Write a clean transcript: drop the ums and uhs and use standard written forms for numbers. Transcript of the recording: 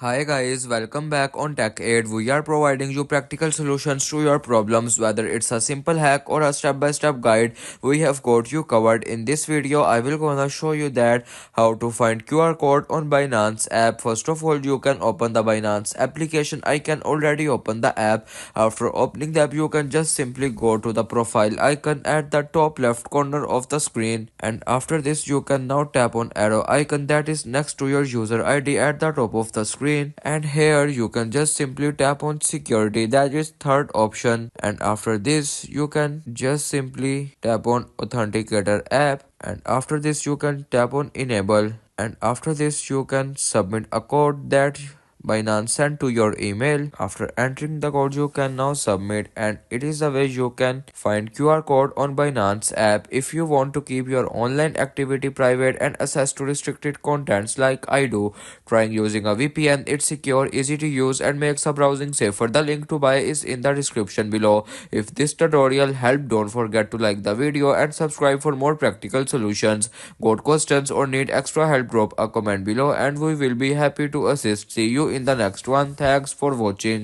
Hi guys, welcome back on Tech Aid. We are providing you practical solutions to your problems, whether it's a simple hack or a step-by-step guide. We have got you covered. In this video, I will gonna show you that how to find QR code on Binance app. First of all, you can open the Binance application. I can already open the app. After opening the app, you can just simply go to the profile icon at the top left corner of the screen. And after this, you can now tap on arrow icon that is next to your user ID at the top of the screen, and here you can just simply tap on security, that is third option, and after this you can just simply tap on authenticator app, and after this you can tap on enable, and after this you can submit a code that Binance sent to your email. After entering the code, you can now submit, and it is the way you can find QR code on Binance app. If you want to keep your online activity private and access to restricted contents like I do, trying using a VPN. It's secure, easy to use, and makes the browsing safer. The link to buy is in the description below. If this tutorial helped, don't forget to like the video and subscribe for more practical solutions. Got questions or need extra help, drop a comment below and we will be happy to assist. See you in the next one. Thanks for watching.